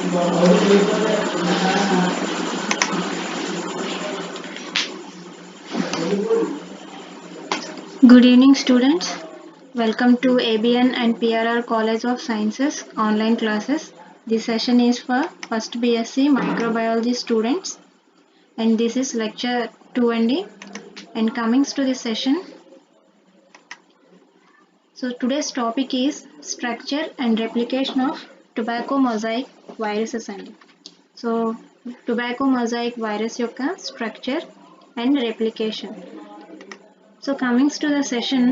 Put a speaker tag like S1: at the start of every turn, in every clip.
S1: Good evening, students. Welcome to ABN and PRR College of Sciences online classes. This session is for first BSc Microbiology students, and this is lecture 2 and coming to this session. So today's topic is structure and replication of tobacco mosaic viruses. So tobacco mosaic virus యొక్క structure and replication. So coming to the session,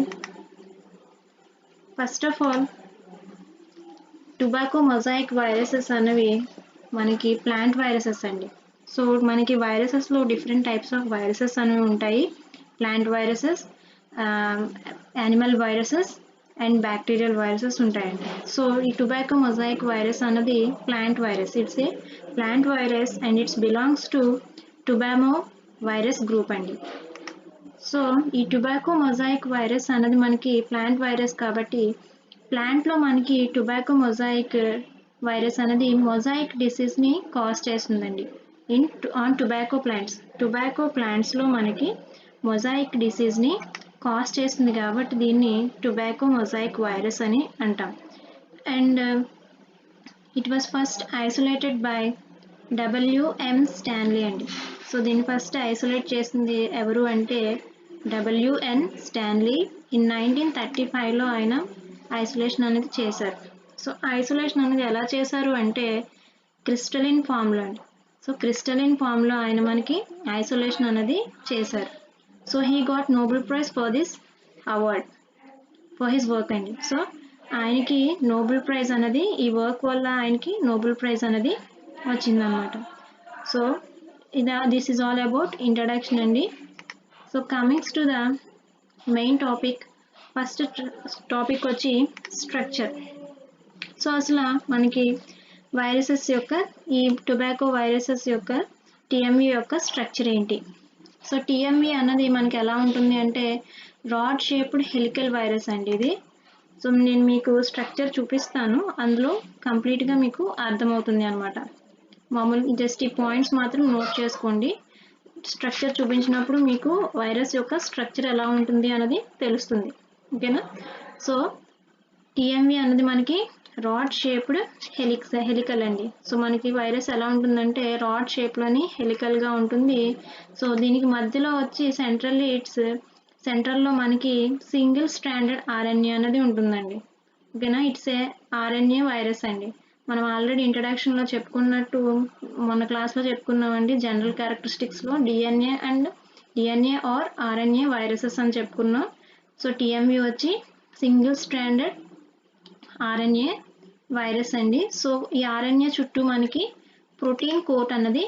S1: first of all, tobacco mosaic viruses అనేవి మనకి plant viruses అండి. So మనకి వైరసెస్లో different types of viruses అనేవి ఉంటాయి. Plant viruses, animal viruses and bacterial viruses ఉంటాయండి. So ఈ టొబాకో మొజాయిక్ వైరస్ అన్నది plant virus. It's a plant virus and it's belongs to tobamo virus group అండి. So ఈ టొబాకో మొజాయిక్ వైరస్ అన్నది మనకి plant virus కాబట్టి ప్లాంట్లో మనకి టొబాకో మొజాయిక్ వైరస్ అనేది మొజాయిక్ డిసీజ్ని కాజ్ చేస్తుందండి ఆన్ టొబాకో ప్లాంట్స్. టొబాకో ప్లాంట్స్లో మనకి మొజాయిక్ డిసీజ్ని కాజ్ చేస్తుంది కాబట్టి దీన్ని టొబాకో మొజాయిక్ వైరస్ అని అంటాం. And it was first isolated by WM Stanley అండి. సో దీన్ని ఫస్ట్ ఐసోలేట్ చేసింది ఎవరు అంటే WN స్టాన్లీ. ఇన్ 1935లో ఆయన ఐసోలేషన్ అనేది చేశారు. సో ఐసోలేషన్ అనేది ఎలా చేశారు అంటే క్రిస్టలిన్ ఫామ్లో అండి. సో క్రిస్టలిన్ ఫామ్లో ఆయన మనకి ఐసోలేషన్ అనేది చేశారు. So he got Nobel prize for this award for his work అండి. సో ఆయనకి నోబెల్ ప్రైజ్ అనేది ఈ వర్క్ వల్ల ఆయనకి నోబెల్ ప్రైజ్ అనేది వచ్చిందనమాట. So this is all about introduction అండి. So comings to the main topic. First topic వచ్చి స్ట్రక్చర్. సో అసలు మనకి వైరసెస్ యొక్క ఈ టొబాకో వైరసెస్ యొక్క TMV యొక్క స్ట్రక్చర్ ఏంటి? సో TMV అన్నది మనకి ఎలా ఉంటుంది అంటే రాడ్ షేప్డ్ హెలికల్ వైరస్ అండి ఇది. సో నేను మీకు స్ట్రక్చర్ చూపిస్తాను, అందులో కంప్లీట్గా మీకు అర్థమవుతుంది అనమాట. మామూలు జస్ట్ ఈ పాయింట్స్ మాత్రం నోట్ చేసుకోండి. స్ట్రక్చర్ చూపించినప్పుడు మీకు వైరస్ యొక్క స్ట్రక్చర్ ఎలా ఉంటుంది అన్నది తెలుస్తుంది. ఓకేనా? సో TMV అన్నది మనకి రాడ్ షేప్డ్ హెలికల్ అండి. సో మనకి వైరస్ ఎలా ఉంటుందంటే రాడ్ షేప్లోని హెలికల్గా ఉంటుంది. సో దీనికి మధ్యలో వచ్చి సెంట్రల్లో మనకి సింగిల్ స్ట్రాండెడ్ RNA అనేది ఉంటుందండి. ఓకేనా? ఇట్స్ ఏ RNA వైరస్ అండి. మనం ఆల్రెడీ ఇంట్రడక్షన్లో చెప్పుకున్నట్టు మొన్న క్లాస్లో చెప్పుకున్నామండి, జనరల్ క్యారెక్టరిస్టిక్స్లో DNA ఆర్ RNA వైరసెస్ అని చెప్పుకున్నాం. సో TMV వచ్చి సింగిల్ స్ట్రాండెడ్ RNA వైరస్ అండి. సో ఈ RNA చుట్టూ మనకి ప్రోటీన్ కోట్ అన్నది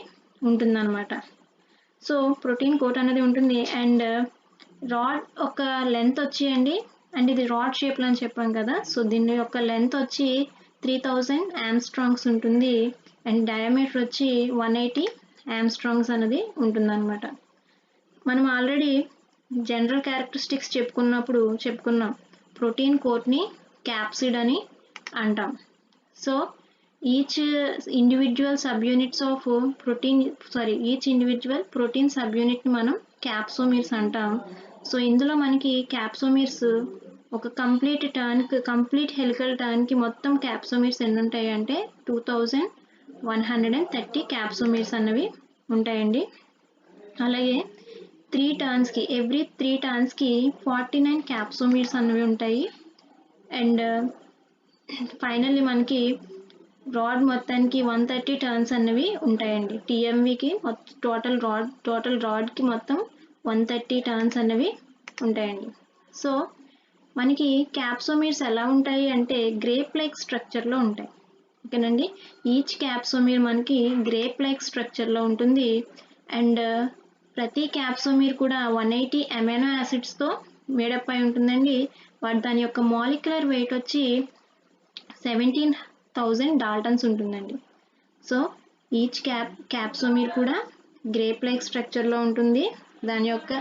S1: ఉంటుందన్నమాట. సో ప్రోటీన్ కోట్ అనేది ఉంటుంది. అండ్ రాడ్ ఒక లెంత్ వచ్చి అండి, అండ్ ఇది రాడ్ షేప్లో అని చెప్పాం కదా. సో దీని యొక్క లెంత్ వచ్చి 3000 ఆమ్స్ట్రాంగ్స్ ఉంటుంది. అండ్ డయామీటర్ వచ్చి 180 ఆమ్స్ట్రాంగ్స్ అనేది ఉంటుందన్నమాట. మనం ఆల్రెడీ జనరల్ క్యారెక్టరిస్టిక్స్ చెప్పుకున్నాం. ప్రోటీన్ కోట్ని క్యాప్సిడ్ అని అంటాం. So each individual protein sub యూనిట్ని మనం క్యాప్సోమీర్స్ అంటాం. సో ఇందులో మనకి క్యాప్సోమీర్స్ ఒక కంప్లీట్ హెలికల్ టర్న్కి మొత్తం క్యాప్సోమీర్స్ ఎన్ని ఉంటాయి అంటే 2130 క్యాప్సోమీర్స్ అన్నవి ఉంటాయండి. అలాగే ఎవ్రీ 3 టర్న్స్కి 49 క్యాప్సోమీర్స్ అన్నవి ఉంటాయి. అండ్ ఫైనల్లీ మనకి రాడ్ మొత్తానికి 130 టర్న్స్ అన్నవి ఉంటాయండి. TMVకి టోటల్ రాడ్కి మొత్తం 130 టర్న్స్ అన్నవి ఉంటాయండి. సో మనకి క్యాప్సోమీర్స్ ఎలా ఉంటాయి అంటే గ్రేప్ లైక్ స్ట్రక్చర్లో ఉంటాయి. ఓకేనండి? ఈచ్ క్యాప్సోమీర్ మనకి గ్రేప్ లైక్ స్ట్రక్చర్లో ఉంటుంది. అండ్ ప్రతి క్యాప్సోమీర్ కూడా 180 అమైనో యాసిడ్స్తో మేడప్ అయి ఉంటుందండి. దాని యొక్క మాలిక్యులర్ వెయిట్ వచ్చి 17,000 డాల్టన్స్ ఉంటుందండి. సో ఈచ్ క్యాప్సోమీర్ కూడా గ్రేప్ లైక్ స్ట్రక్చర్లో ఉంటుంది. దాని యొక్క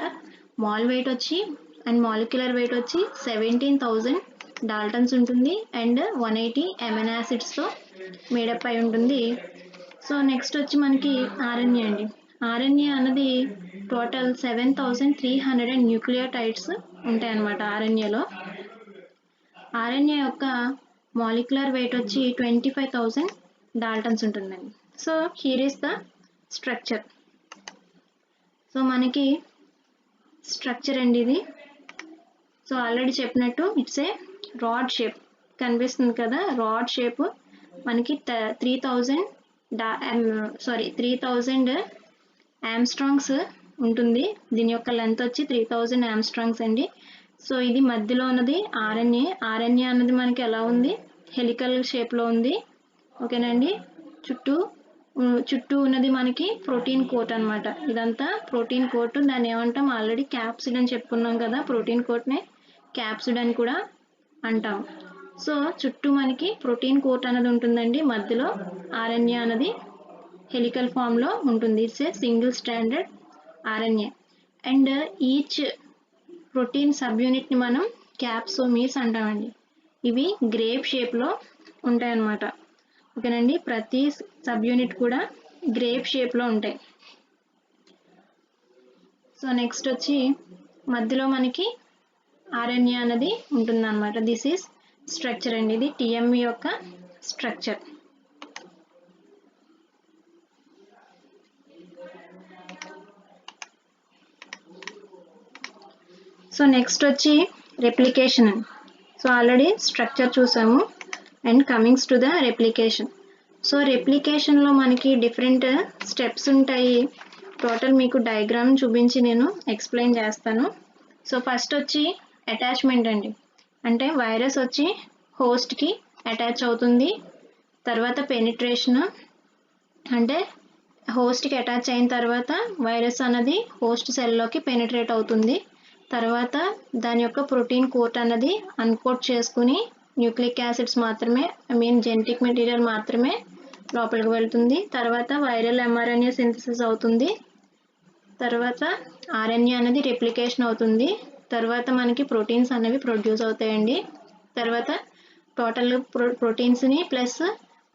S1: మాలిక్యులర్ వెయిట్ వచ్చి 17,000 డాల్టన్స్ ఉంటుంది. అండ్ 180 అమైనో యాసిడ్స్తో మేడప్ అయి ఉంటుంది. సో నెక్స్ట్ వచ్చి మనకి ఆర్ఎన్ఏ అండి. ఆర్ఎన్ఏ అన్నది టోటల్ 7300 న్యూక్లియోటైడ్స్ ఉంటాయన్నమాట ఆర్ఎన్ఏలో. ఆర్ఎన్ఏ యొక్క మాలిక్యులర్ వెయిట్ వచ్చి 25,000 డాల్టన్స్ ఉంటుందండి. So here is the structure. So మనకి స్ట్రక్చర్ అండి ఇది. సో ఆల్రెడీ చెప్పినట్టు ఇట్స్ ఏ రాడ్ షేప్ కనిపిస్తుంది కదా, రాడ్ షేప్. మనకి 3000 యామ్స్ట్రాంగ్స్ ఉంటుంది. దీని యొక్క లెంత్ వచ్చి 3000 యామ్స్ట్రాంగ్స్ అండి. సో ఇది మధ్యలో ఉన్నది ఆర్ఎన్ఏ. ఆర్ఎన్ఏ అన్నది మనకి ఎలా ఉంది, హెలికల్ షేప్లో ఉంది. ఓకేనండి. చుట్టూ ఉన్నది మనకి ప్రోటీన్ కోట్ అనమాట. ఇదంతా ప్రోటీన్ కోట్. దాన్ని ఏమంటాం, ఆల్రెడీ క్యాప్సిడ్ అని చెప్పుకున్నాం కదా, ప్రోటీన్ కోట్నే క్యాప్సిడ్ అని కూడా అంటాం. సో చుట్టూ మనకి ప్రోటీన్ కోట్ అనేది ఉంటుందండి. మధ్యలో ఆర్ఎన్ఏ అనేది హెలికల్ ఫామ్లో ఉంటుంది. It's a single stranded RNA. And each protein sub యూనిట్ని మనం క్యాప్సోమీర్స్ అంటామండి. ఇవి గ్రేప్ షేప్లో ఉంటాయన్నమాట. ఓకేనండి. ప్రతి సబ్ యూనిట్ కూడా గ్రేప్ షేప్లో ఉంటాయి. సో నెక్స్ట్ వచ్చి మధ్యలో మనకి ఆర్ఎన్ఏ అనేది ఉంటుందన్నమాట. దిస్ ఈజ్ స్ట్రక్చర్ అండి. ఇది టిఎంఈ యొక్క స్ట్రక్చర్. సో నెక్స్ట్ వచ్చి రెప్లికేషన్. సో ఆల్రెడీ స్ట్రక్చర్ చూసాము. And comings to the replication. So రెప్లికేషన్లో మనకి డిఫరెంట్ స్టెప్స్ ఉంటాయి. టోటల్ మీకు డయాగ్రామ్ చూపించి నేను ఎక్స్ప్లెయిన్ చేస్తాను. సో ఫస్ట్ వచ్చి అటాచ్మెంట్ అండి. అంటే వైరస్ వచ్చి హోస్ట్కి అటాచ్ అవుతుంది. తర్వాత పెనిట్రేషన్, అంటే హోస్ట్కి అటాచ్ అయిన తర్వాత వైరస్ అనేది హోస్ట్ సెల్లోకి పెనిట్రేట్ అవుతుంది. తర్వాత దాని యొక్క ప్రోటీన్ కోట్ అన్నది అన్కోట్ చేసుకుని న్యూక్లిక్ యాసిడ్స్ మాత్రమే, జెనెటిక్ మెటీరియల్ మాత్రమే లోపలికి వెళ్తుంది. తర్వాత వైరల్ ఎంఆర్ఎన్ఏ సింథసిస్ అవుతుంది. తర్వాత ఆర్ఎన్ఏ అనేది రెప్లికేషన్ అవుతుంది. తర్వాత మనకి ప్రోటీన్స్ అనేవి ప్రొడ్యూస్ అవుతాయండి. తర్వాత టోటల్ ప్రోటీన్స్ని ప్లస్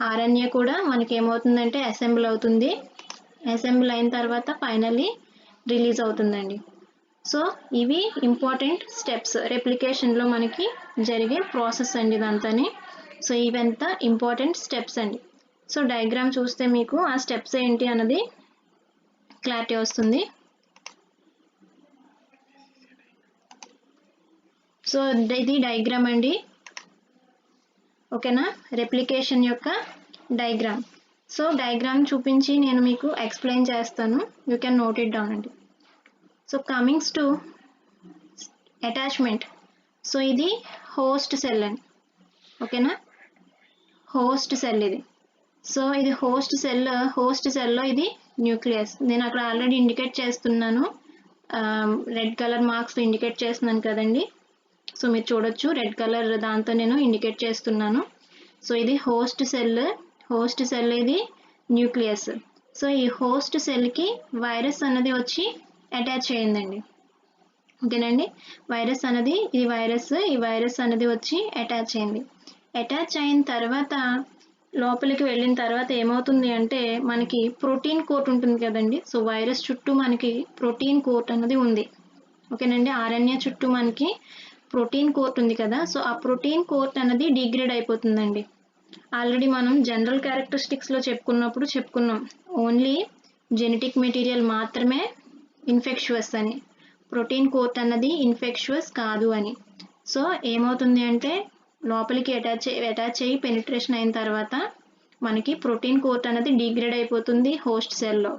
S1: ఆర్ఎన్ఏ కూడా మనకి ఏమవుతుందంటే అసెంబుల్ అవుతుంది. అసెంబుల్ అయిన తర్వాత ఫైనల్లీ రిలీజ్ అవుతుందండి. సో ఇవి ఇంపార్టెంట్ స్టెప్స్ రెప్లికేషన్లో మనకి జరిగే ప్రాసెస్ అండి ఇదంతాని. సో ఇవంతా ఇంపార్టెంట్ స్టెప్స్ అండి. సో డయాగ్రామ్ చూస్తే మీకు ఆ స్టెప్స్ ఏంటి అన్నది క్లారిటీ వస్తుంది. సో ఇది డయాగ్రామ్ అండి. ఓకేనా, రెప్లికేషన్ యొక్క డయాగ్రామ్. సో డయాగ్రామ్ చూపించి నేను మీకు ఎక్స్ప్లెయిన్ చేస్తాను. You can note it down అండి. So comings to attachment. So ఇది హోస్ట్ సెల్ అండి. ఓకేనా, హోస్ట్ సెల్ ఇది. సో ఇది హోస్ట్ సెల్లో ఇది న్యూక్లియస్. నేను అక్కడ ఆల్రెడీ ఇండికేట్ చేస్తున్నాను, రెడ్ కలర్ మార్క్స్ ఇండికేట్ చేస్తున్నాను కదండి. సో మీరు చూడొచ్చు, రెడ్ కలర్ దాంతో నేను ఇండికేట్ చేస్తున్నాను. సో ఇది హోస్ట్ సెల్ ఇది న్యూక్లియస్. సో ఈ హోస్ట్ సెల్కి వైరస్ అన్నది వచ్చి అటాచ్ అయ్యిందండి. ఓకేనండి, వైరస్ అన్నది ఈ వైరస్ అన్నది వచ్చి అటాచ్ అయింది. అటాచ్ అయిన తర్వాత లోపలికి వెళ్ళిన తర్వాత ఏమవుతుంది అంటే మనకి ప్రోటీన్ కోట్ ఉంటుంది కదండి. సో వైరస్ చుట్టూ మనకి ప్రోటీన్ కోట్ అన్నది ఉంది. ఓకేనండి, ఆర్ఎన్ఏ చుట్టూ మనకి ప్రోటీన్ కోట్ ఉంది కదా. సో ఆ ప్రోటీన్ కోట్ అన్నది డిగ్రేడ్ అయిపోతుందండి. ఆల్రెడీ మనం జనరల్ క్యారెక్టరిస్టిక్స్లో చెప్పుకున్నాం, ఓన్లీ జెనెటిక్ మెటీరియల్ మాత్రమే ఇన్ఫెక్షువస్ అని, ప్రోటీన్ కోట్ అన్నది ఇన్ఫెక్షువస్ కాదు అని. సో ఏమవుతుంది అంటే లోపలికి అటాచ్ అయ్యి పెనిట్రేషన్ అయిన తర్వాత మనకి ప్రోటీన్ కోట్ అనేది డిగ్రేడ్ అయిపోతుంది, హోస్ట్ సెల్లో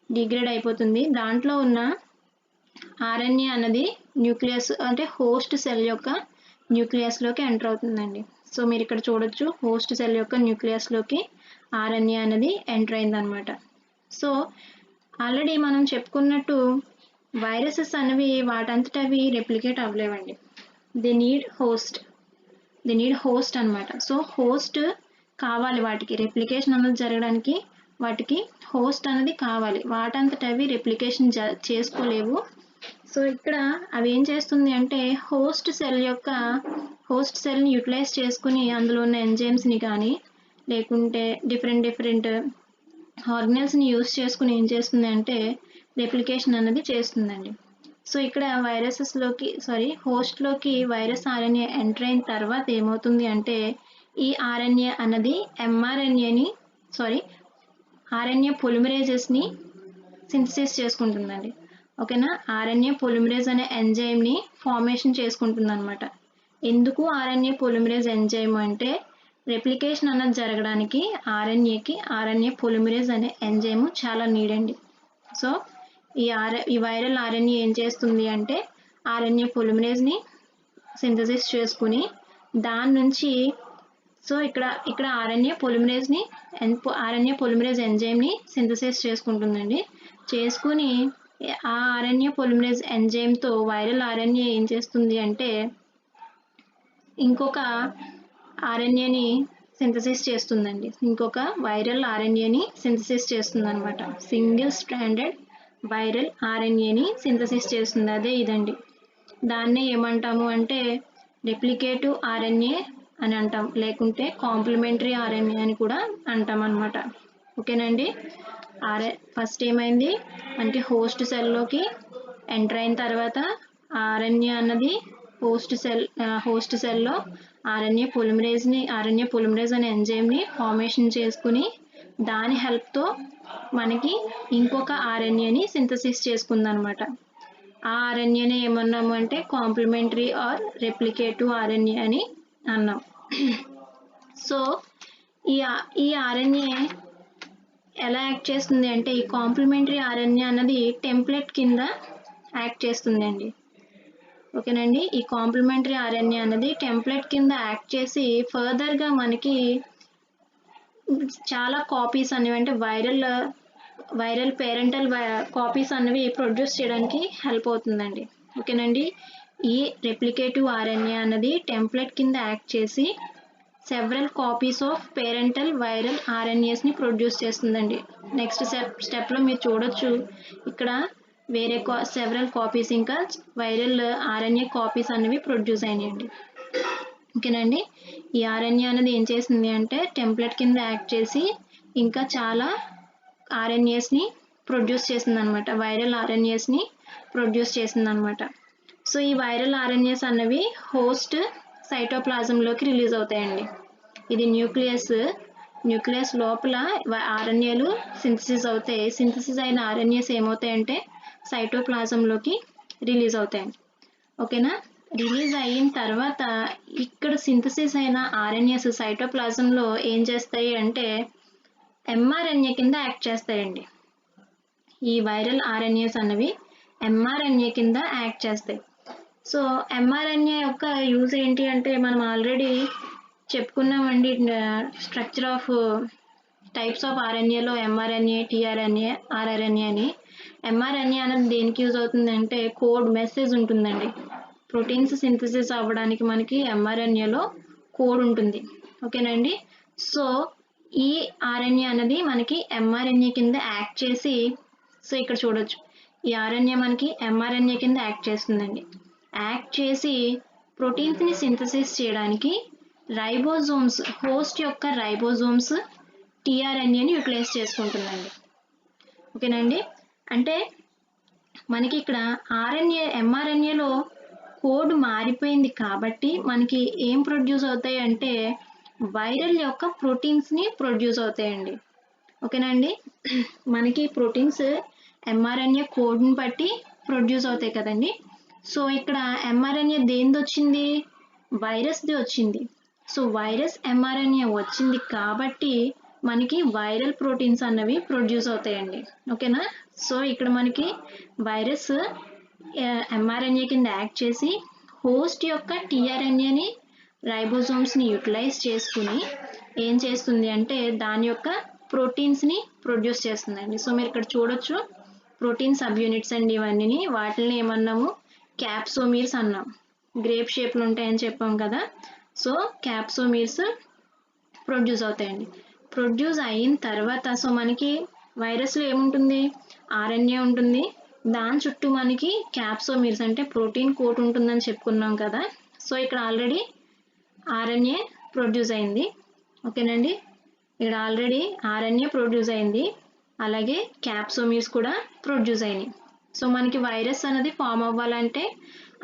S1: డిగ్రేడ్ అయిపోతుంది. దాంట్లో ఉన్న ఆర్ఎన్ఏ అన్నది న్యూక్లియస్ అంటే హోస్ట్ సెల్ యొక్క న్యూక్లియస్లోకి ఎంటర్ అవుతుందండి. సో మీరు ఇక్కడ చూడొచ్చు, హోస్ట్ సెల్ యొక్క న్యూక్లియస్లోకి ఆర్ఎన్ఏ అనేది ఎంటర్ అయిందనమాట. సో ఆల్రెడీ మనం చెప్పుకున్నట్టు వైరసెస్ అనేవి వాటంతట అవి రెప్లికేట్ అవ్వలేవండి. దే నీడ్ హోస్ట్ అనమాట. సో హోస్ట్ కావాలి వాటికి, రెప్లికేషన్ అనేది జరగడానికి వాటికి హోస్ట్ అనేది కావాలి. వాటంతట అవి రెప్లికేషన్ చేసుకోలేవు. సో ఇక్కడ అవి ఏం చేస్తుంది అంటే హోస్ట్ సెల్ని యూటిలైజ్ చేసుకుని అందులో ఉన్న ఎంజైమ్స్ని కానీ లేకుంటే డిఫరెంట్ ఆర్గనెల్స్ని యూస్ చేసుకుని ఏం చేస్తుంది అంటే రెప్లికేషన్ అనేది చేస్తుందండి. సో ఇక్కడ హోస్ట్లోకి వైరస్ ఆర్ఎన్ఏ ఎంటర్ అయిన తర్వాత ఏమవుతుంది అంటే ఈ ఆర్ఎన్ఏ అన్నది ఆర్ఎన్ఏ పొలిమరేజెస్ని సింథసిస్ చేసుకుంటుందండి. ఓకేనా, ఆర్ఎన్ఏ పొలిమరేజ్ అనే ఎంజైమ్ని ఫార్మేషన్ చేసుకుంటుంది అనమాట. ఎందుకు ఆర్ఎన్ఏ పొలిమరేజ్ ఎంజైమ్ అంటే రెప్లికేషన్ అన్నది జరగడానికి ఆర్ఎన్ఏ పొలిమరేజ్ అనే ఎంజైమ్ చాలా నీడండి. సో ఈ వైరల్ ఆర్ఎన్ఏ ఏం చేస్తుంది అంటే ఆర్ఎన్ఏ పొలిమరేజ్ని సింథసిస్ చేసుకుని దాని నుంచి ఇక్కడ ఆర్ఎన్ఏ పొలిమరేజ్ ఎంజైమ్ని సింథసిస్ చేసుకుంటుందండి. చేసుకుని ఆ ఆర్ఎన్ఏ పొలిమరేజ్ ఎంజైమ్తో వైరల్ ఆర్ఎన్ఏ ఏం చేస్తుంది అంటే ఇంకొక ఆర్ఎన్ఏని సింథసిస్ చేస్తుందండి. ఇంకొక వైరల్ ఆర్ఎన్ఏని సింథసిస్ చేస్తుంది అనమాట. సింగిల్ స్ట్రాండెడ్ వైరల్ ఆర్ఎన్ఏని సింథసిస్ చేస్తుంది. అదే ఇదండి. దాన్నే ఏమంటాము అంటే రెప్లికేటివ్ ఆర్ఎన్ఏ అని అంటాం, లేకుంటే కాంప్లిమెంటరీ ఆర్ఎన్ఏ అని కూడా అంటాం అనమాట. ఓకేనండి. ఫస్ట్ ఏమైంది అంటే హోస్ట్ సెల్లోకి ఎంటర్ అయిన తర్వాత ఆర్ఎన్ఏ అన్నది హోస్ట్ సెల్లో ఆర్ఎన్ఏ పొలిమరేజ్ అనే ఎంజైమ్ని ఫార్మేషన్ చేసుకుని దాని హెల్ప్తో మనకి ఇంకొక ఆర్ఎన్ఏని సింథసిస్ చేసుకుందనమాట. ఆ ఆర్ఎన్ఏని ఏమన్నాము అంటే కాంప్లిమెంటరీ ఆర్ రెప్లికేటివ్ ఆర్ఎన్ఏ అని అన్నాం. సో ఈ ఆర్ఎన్ఏ ఎలా యాక్ట్ చేస్తుంది అంటే ఈ కాంప్లిమెంటరీ ఆర్ఎన్ఏ అన్నది టెంప్లెట్ కింద యాక్ట్ చేస్తుందండి. ఓకేనండి, ఈ కాంప్లిమెంటరీ ఆర్ఎన్ఏ అన్నది టెంప్లెట్ కింద యాక్ట్ చేసి ఫర్దర్గా మనకి చాలా కాపీస్ అనేవి అంటే వైరల్ పేరెంటల్ కాపీస్ అనేవి ప్రొడ్యూస్ చేయడానికి హెల్ప్ అవుతుందండి. ఓకేనండి, ఈ రెప్లికేటివ్ ఆర్ఎన్ఏ అన్నది టెంప్లెట్ కింద యాక్ట్ చేసి several copies of parental viral ఆర్ఎన్ఏస్ని ప్రొడ్యూస్ చేస్తుందండి. నెక్స్ట్ స్టెప్లో మీరు చూడొచ్చు, ఇక్కడ వేరే సెవరల్ కాపీస్ ఇంకా వైరల్ ఆర్ఎన్ఏ కాపీస్ అనేవి ప్రొడ్యూస్ అయినాయండి. ఓకేనండి, ఈ ఆర్ఎన్ఏ అనేది ఏం చేసింది అంటే టెంప్లెట్ కింద యాక్ట్ చేసి ఇంకా చాలా ఆర్ఎన్ఏస్ని ప్రొడ్యూస్ చేసింది అనమాట. వైరల్ ఆర్ఎన్ఏస్ని ప్రొడ్యూస్ చేసింది అనమాట. సో ఈ వైరల్ ఆర్ఎన్ఏస్ అన్నవి హోస్ట్ సైటోప్లాజంలోకి రిలీజ్ అవుతాయండి. ఇది న్యూక్లియస్ లోపల ఆర్ఎన్ఏలు సింథసిస్ అవుతాయి. సింథసిస్ అయిన ఆర్ఎన్ఏస్ ఏమవుతాయంటే సైటోప్లాజంలోకి రిలీజ్ అవుతాయండి. ఓకేనా, రిలీజ్ అయిన తర్వాత ఇక్కడ సింథసిస్ అయిన ఆర్ఎన్ఏస్ సైటోప్లాజంలో ఏం చేస్తాయి అంటే ఎంఆర్ఎన్ఏ కింద యాక్ట్ చేస్తాయండి. ఈ వైరల్ ఆర్ఎన్ఏస్ అన్నవి ఎంఆర్ఎన్ఏ కింద యాక్ట్ చేస్తాయి. సో ఎంఆర్ఎన్ఏ యొక్క యూజ్ ఏంటి అంటే మనం ఆల్రెడీ చెప్పుకున్నామండి. స్ట్రక్చర్ ఆఫ్ టైప్స్ ఆఫ్ ఆర్ఎన్ఏలో ఎంఆర్ఎన్ఏ, టీఆర్ఎన్ఏ, ఆర్ఆర్ఎన్ఏ అని. ఎంఆర్ఎన్ఏ అనేది దేనికి యూజ్ అవుతుందంటే కోడ్ మెసేజ్ ఉంటుందండి. ప్రోటీన్స్ సింథసిస్ అవ్వడానికి మనకి ఎంఆర్ఎన్ఏలో కోడ్ ఉంటుంది. ఓకేనండి, సో ఈ ఆర్ఎన్ఏ అనేది మనకి ఎంఆర్ఎన్ఏ కింద యాక్ట్ చేసి, సో ఇక్కడ చూడొచ్చు ఈ ఆర్ఎన్ఏ మనకి ఎంఆర్ఎన్ఏ కింద యాక్ట్ చేస్తుందండి. యాక్ట్ చేసి ప్రోటీన్స్ని సింథసిస్ చేయడానికి హోస్ట్ యొక్క రైబోజోమ్స్ టీఆర్ఎన్ఏని యూటిలైజ్ చేసుకుంటుందండి. ఓకేనండి, అంటే మనకి ఇక్కడ ఎంఆర్ఎన్ఏలో కోడ్ మారిపోయింది కాబట్టి మనకి ఏం ప్రొడ్యూస్ అవుతాయి అంటే వైరల్ యొక్క ప్రోటీన్స్ని ప్రొడ్యూస్ అవుతాయండి. ఓకేనండి, మనకి ప్రోటీన్స్ ఎంఆర్ఎన్ఏ కోడ్ని బట్టి ప్రొడ్యూస్ అవుతాయి కదండి. సో ఇక్కడ ఎంఆర్ఎన్ఏ దేనిది వచ్చింది? వైరస్ది వచ్చింది. సో వైరస్ ఎంఆర్ఎన్ఏ వచ్చింది కాబట్టి మనకి వైరల్ ప్రోటీన్స్ అన్నవి ప్రొడ్యూస్ అవుతాయండి. ఓకేనా, సో ఇక్కడ మనకి వైరస్ ఎంఆర్ఎన్ఏ కింద యాక్ట్ చేసి హోస్ట్ యొక్క టీఆర్ఎన్ఏని రైబోజోమ్స్ని యూటిలైజ్ చేసుకుని ఏం చేస్తుంది అంటే దాని యొక్క ప్రోటీన్స్ని ప్రొడ్యూస్ చేస్తుందండి. సో మీరు ఇక్కడ చూడొచ్చు ప్రోటీన్ సబ్ యూనిట్స్ అండి ఇవన్నీ. వాటిని ఏమన్నాము? క్యాప్సోమీర్స్ అన్నాం. గ్రేప్ షేప్లు ఉంటాయని చెప్పాం కదా. సో క్యాప్సోమీర్స్ ప్రొడ్యూస్ అవుతాయండి. ప్రొడ్యూస్ అయిన తర్వాత సో మనకి వైరస్లో ఏముంటుంది? ఆర్ఎన్ఏ ఉంటుంది. దాని చుట్టూ మనకి క్యాప్సోమీర్స్ అంటే ప్రోటీన్ కోట్ ఉంటుందని చెప్పుకున్నాం కదా. సో ఇక్కడ ఆల్రెడీ ఆర్ఎన్ఏ ప్రొడ్యూస్ అయింది. ఓకేనండి, ఇక్కడ ఆల్రెడీ ఆర్ఎన్ఏ ప్రొడ్యూస్ అయింది, అలాగే క్యాప్సోమీర్స్ కూడా ప్రొడ్యూస్ అయినాయి. సో మనకి వైరస్ అనేది ఫామ్ అవ్వాలంటే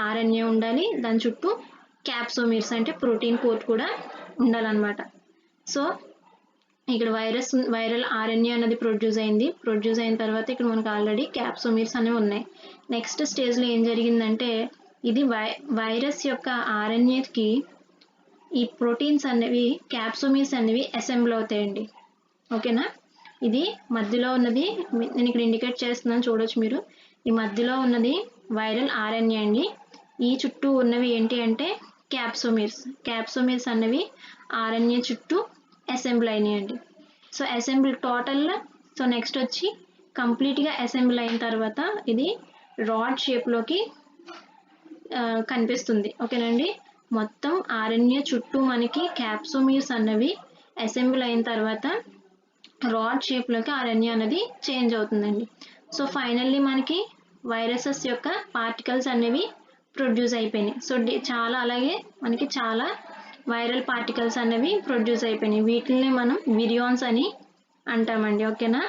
S1: ఆర్ఎన్ఏ ఉండాలి, దాని చుట్టూ క్యాప్సోమీర్స్ అంటే ప్రోటీన్ కోట్ కూడా ఉండాలన్నమాట. సో ఇక్కడ వైరల్ ఆర్ఎన్ఏ అనేది ప్రొడ్యూస్ అయింది. ప్రొడ్యూస్ అయిన తర్వాత ఇక్కడ మనకు ఆల్రెడీ క్యాప్సోమీర్స్ అనేవి ఉన్నాయి. నెక్స్ట్ స్టేజ్లో ఏం జరిగిందంటే ఇది వైరస్ యొక్క ఆర్ఎన్ఏకి ఈ ప్రోటీన్స్ అనేవి క్యాప్సోమీర్స్ అనేవి అసెంబ్ల్ అవుతాయండి. ఓకేనా, ఇది మధ్యలో ఉన్నది నేను ఇక్కడ ఇండికేట్ చేస్తున్నాను, చూడొచ్చు మీరు. ఈ మధ్యలో ఉన్నది వైరల్ ఆర్ఎన్ఏ అండి. ఈ చుట్టూ ఉన్నవి ఏంటి అంటే క్యాప్సోమీర్స్ అన్నవి ఆర్ఎన్ఏ చుట్టూ అసెంబ్ల్ అయినాయండి. So assemble total. So next వచ్చి కంప్లీట్గా అసెంబ్ల్ అయిన తర్వాత ఇది రాడ్ షేప్లోకి కనిపిస్తుంది. ఓకేనండి, మొత్తం ఆర్ఎన్ఏ చుట్టూ మనకి క్యాప్సోమీర్స్ అన్నవి అసెంబ్ల్ అయిన తర్వాత రాడ్ షేప్లోకి ఆర్ఎన్ఏ అనేది చేంజ్ అవుతుందండి. సో ఫైనల్లీ మనకి వైరసెస్ యొక్క పార్టికల్స్ అనేవి ప్రొడ్యూస్ అయిపోయినాయి. సో చాలా అలాగే మనకి చాలా వైరల్ పార్టికల్స్ అనేవి ప్రొడ్యూస్ అయిపోయినాయి. వీటిని మనం విరియాన్స్ అని అంటామండి. ఓకేనా,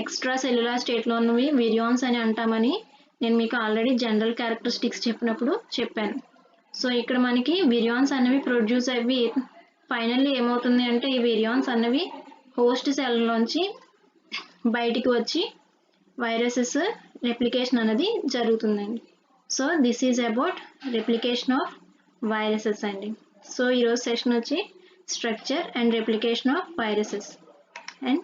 S1: ఎక్స్ట్రా సెల్యులార్ స్టేట్లో ఉన్నవి విరియాన్స్ అని అంటామని నేను మీకు ఆల్రెడీ జనరల్ క్యారెక్టరిస్టిక్స్ చెప్పినప్పుడు చెప్పాను. సో ఇక్కడ మనకి విరియాన్స్ అనేవి ప్రొడ్యూస్ అయ్యి ఫైనల్లీ ఏమవుతుంది అంటే ఈ విరియాన్స్ అనేవి హోస్ట్ సెల్లోంచి బయటికి వచ్చి వైరసెస్ రెప్లికేషన్ అనేది జరుగుతుందండి. So this is about replication of viruses అండి. సో ఈరోజు సెషన్ వచ్చి structure and replication of viruses. And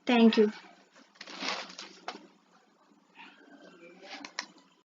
S1: thank you.